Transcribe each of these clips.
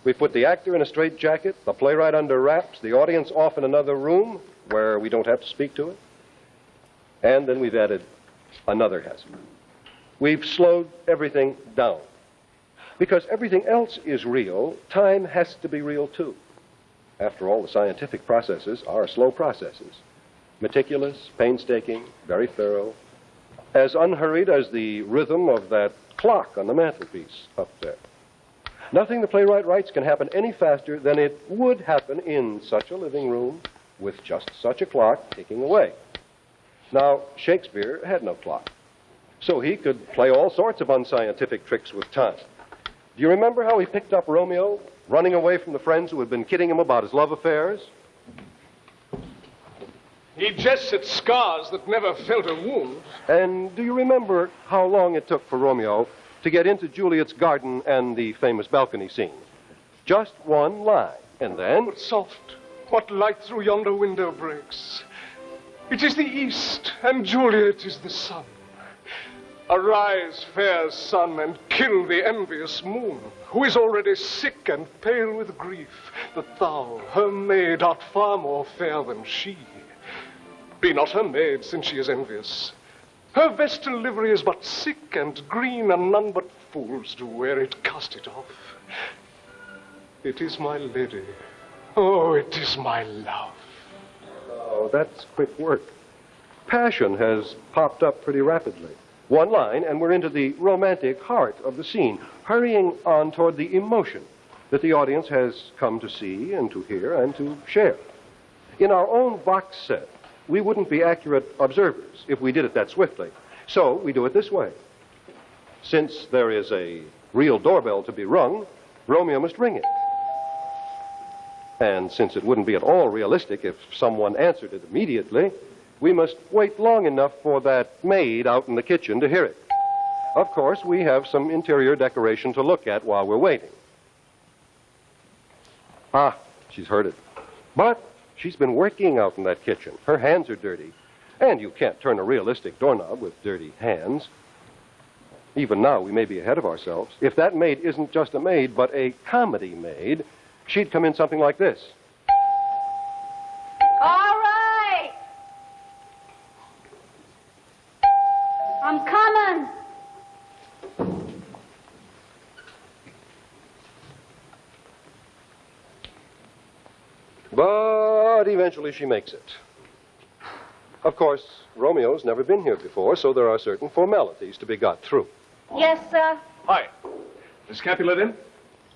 We put the actor in a straitjacket, the playwright under wraps, the audience off in another room where we don't have to speak to it. And then we've added another hazard. We've slowed everything down. Because everything else is real, time has to be real too. After all, the scientific processes are slow processes. Meticulous, painstaking, very thorough. As unhurried as the rhythm of that clock on the mantelpiece up there. Nothing the playwright writes can happen any faster than it would happen in such a living room with just such a clock ticking away. Now, Shakespeare had no clock, so he could play all sorts of unscientific tricks with time. Do you remember how he picked up Romeo, running away from the friends who had been kidding him about his love affairs? He jests at scars that never felt a wound. And do you remember how long it took for Romeo to get into Juliet's garden and the famous balcony scene? Just one line, and then... But soft, what light through yonder window breaks. It is the east, and Juliet is the sun. Arise, fair sun, and kill the envious moon, who is already sick and pale with grief, that thou, her maid, art far more fair than she. Be not her maid, since she is envious. Her vestal livery is but sick and green, and none but fools do wear it. Cast it off. It is my lady. Oh, it is my love. Oh, that's quick work. Passion has popped up pretty rapidly. One line, and we're into the romantic heart of the scene, hurrying on toward the emotion that the audience has come to see and to hear and to share. In our own box set, we wouldn't be accurate observers if we did it that swiftly. So we do it this way. Since there is a real doorbell to be rung, Romeo must ring it. And since it wouldn't be at all realistic if someone answered it immediately, we must wait long enough for that maid out in the kitchen to hear it. Of course, we have some interior decoration to look at while we're waiting. Ah, she's heard it. But she's been working out in that kitchen. Her hands are dirty. And you can't turn a realistic doorknob with dirty hands. Even now, we may be ahead of ourselves. If that maid isn't just a maid, but a comedy maid, she'd come in something like this. All right. I'm coming. But eventually she makes it. Of course, Romeo's never been here before, so there are certain formalities to be got through. Yes, sir. Hi. Is Capulet in?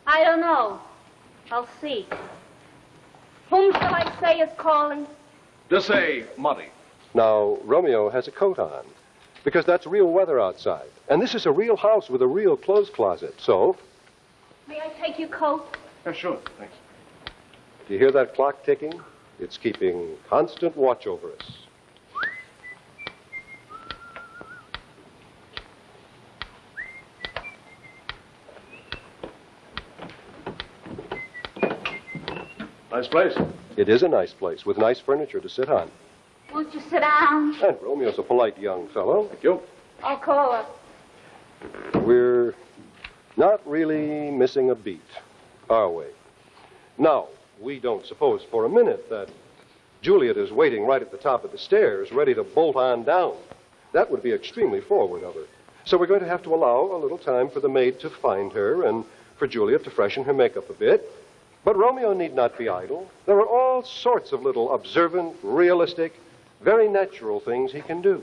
I don't know. I'll see. Whom shall I say is calling? Just say Muddy. Now, Romeo has a coat on, because that's real weather outside. And this is a real house with a real clothes closet, so... May I take your coat? Yeah, sure. Thanks. Do you hear that clock ticking? It's keeping constant watch over us. Nice place. It is a nice place, with nice furniture to sit on. Won't you sit down? And Romeo's a polite young fellow. Thank you. I'll call her. We're not really missing a beat, are we? Now, we don't suppose for a minute that Juliet is waiting right at the top of the stairs, ready to bolt on down. That would be extremely forward of her. So we're going to have to allow a little time for the maid to find her and for Juliet to freshen her makeup a bit. But Romeo need not be idle. There are all sorts of little observant, realistic, very natural things he can do.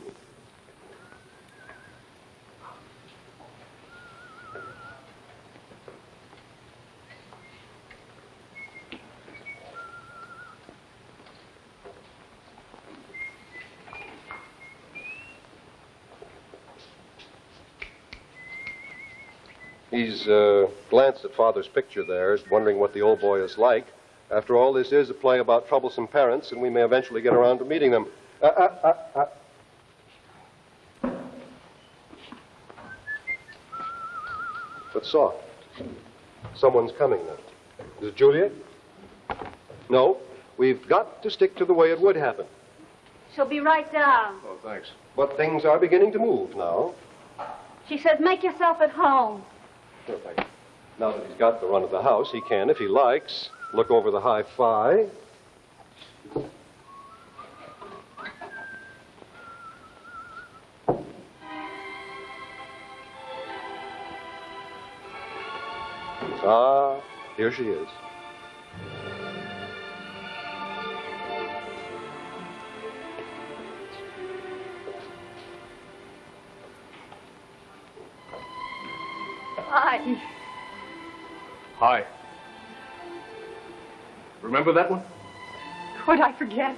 He's glanced at Father's picture there, wondering what the old boy is like. After all, this is a play about troublesome parents, and we may eventually get around to meeting them. But soft. Someone's coming now. Is it Juliet? No, we've got to stick to the way it would happen. She'll be right down. Oh, thanks. But things are beginning to move now. She says, make yourself at home. Sure, thank you. Now that he's got the run of the house, he can, if he likes, look over the hi-fi. Ah, here she is. Hi. Hi. Remember that one? Could I forget?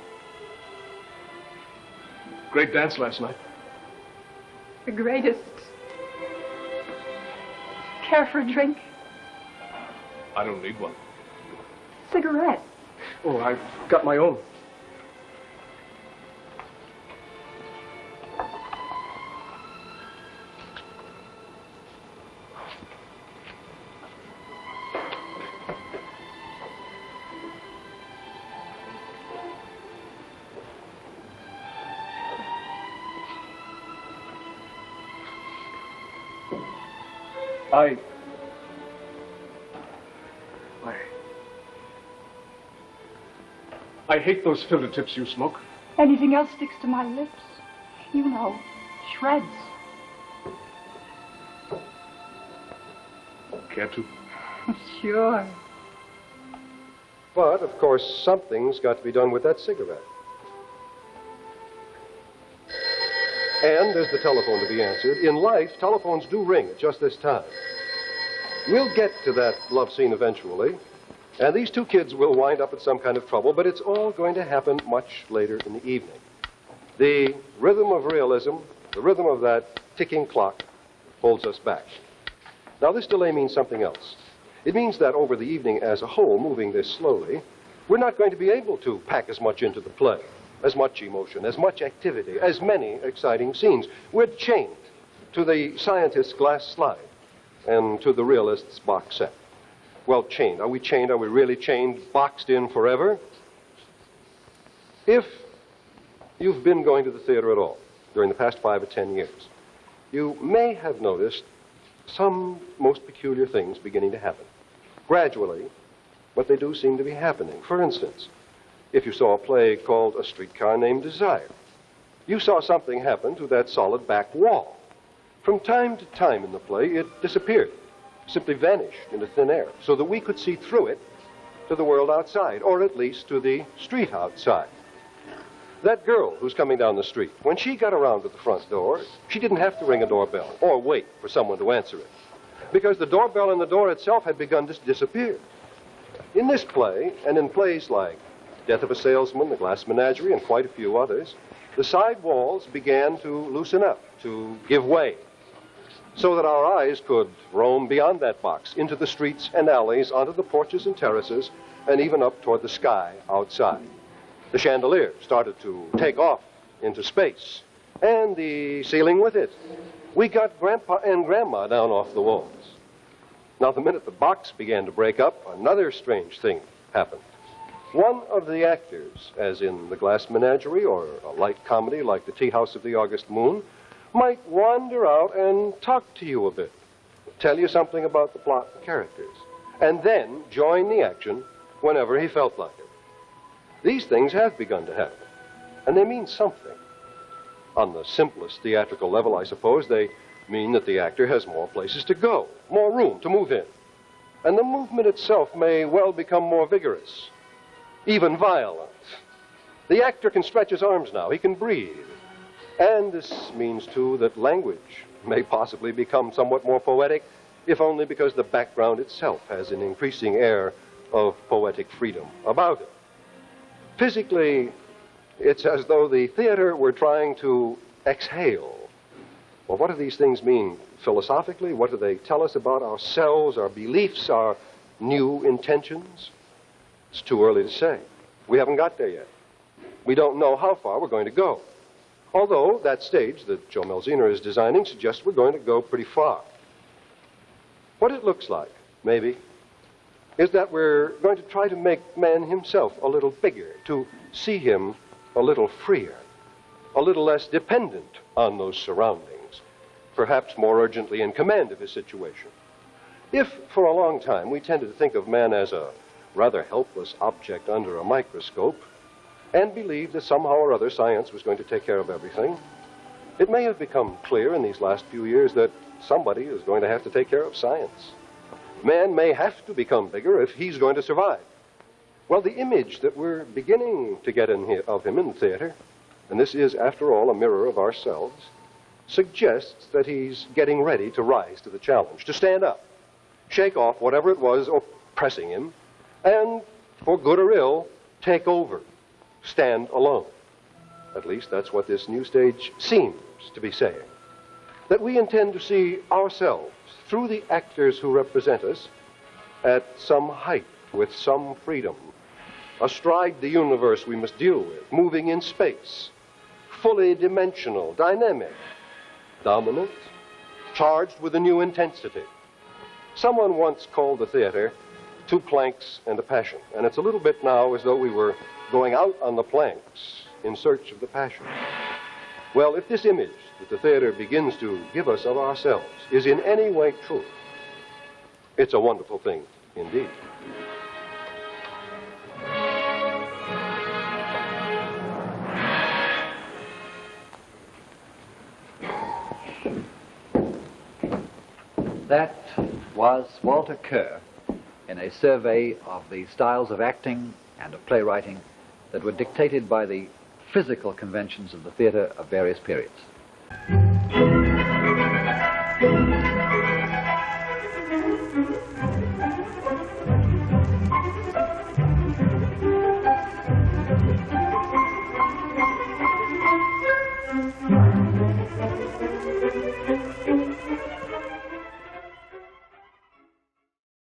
Great dance last night. The greatest. Care for a drink? I don't need one. Cigarette. Oh, I've got my own. I hate those filter tips you smoke. Anything else sticks to my lips. You know, shreds. Care to? Sure. But, of course, something's got to be done with that cigarette. And there's the telephone to be answered. In life, telephones do ring at just this time. We'll get to that love scene eventually, and these two kids will wind up in some kind of trouble, but it's all going to happen much later in the evening. The rhythm of realism, the rhythm of that ticking clock, holds us back. Now, this delay means something else. It means that over the evening as a whole, moving this slowly, we're not going to be able to pack as much into the play, as much emotion, as much activity, as many exciting scenes. We're chained to the scientist's glass slide and to the realist's box set. Well, chained. Are we chained? Are we really chained, boxed in forever? If you've been going to the theater at all during the past 5 or 10 years, you may have noticed some most peculiar things beginning to happen. Gradually, but they do seem to be happening. For instance, if you saw a play called A Streetcar Named Desire, you saw something happen to that solid back wall. From time to time in the play, it disappeared, simply vanished into thin air, so that we could see through it to the world outside, or at least to the street outside. That girl who's coming down the street, when she got around to the front door, she didn't have to ring a doorbell or wait for someone to answer it, because the doorbell and the door itself had begun to disappear. In this play, and in plays like Death of a Salesman, The Glass Menagerie, and quite a few others, the side walls began to loosen up, to give way, so that our eyes could roam beyond that box, into the streets and alleys, onto the porches and terraces, and even up toward the sky outside. The chandelier started to take off into space, and the ceiling with it. We got Grandpa and Grandma down off the walls. Now, the minute the box began to break up, another strange thing happened. One of the actors, as in The Glass Menagerie or a light comedy like The Tea House of the August Moon, might wander out and talk to you a bit, tell you something about the plot and characters, and then join the action whenever he felt like it. These things have begun to happen, and they mean something. On the simplest theatrical level, I suppose, they mean that the actor has more places to go, more room to move in. And the movement itself may well become more vigorous, even violent. The actor can stretch his arms now, he can breathe. And this means, too, that language may possibly become somewhat more poetic, if only because the background itself has an increasing air of poetic freedom about it. Physically, it's as though the theater were trying to exhale. Well, what do these things mean philosophically? What do they tell us about ourselves, our beliefs, our new intentions? It's too early to say. We haven't got there yet. We don't know how far we're going to go. Although that stage that Joe Melziner is designing suggests we're going to go pretty far. What it looks like, maybe, is that we're going to try to make man himself a little bigger, to see him a little freer, a little less dependent on those surroundings, perhaps more urgently in command of his situation. If, for a long time, we tended to think of man as a rather helpless object under a microscope, and believed that somehow or other science was going to take care of everything, it may have become clear in these last few years that somebody is going to have to take care of science. Man may have to become bigger if he's going to survive. Well, the image that we're beginning to get of him in the theater, and this is, after all, a mirror of ourselves, suggests that he's getting ready to rise to the challenge, to stand up, shake off whatever it was oppressing him, and, for good or ill, take over, stand alone. At least that's what this new stage seems to be saying. That we intend to see ourselves, through the actors who represent us, at some height, with some freedom, astride the universe we must deal with, moving in space, fully dimensional, dynamic, dominant, charged with a new intensity. Someone once called the theater two planks and a passion, and it's a little bit now as though we were going out on the planks in search of the passion. Well, if this image that the theater begins to give us of ourselves is in any way true, it's a wonderful thing indeed. That was Walter Kerr in a survey of the styles of acting and of playwriting that were dictated by the physical conventions of the theater of various periods.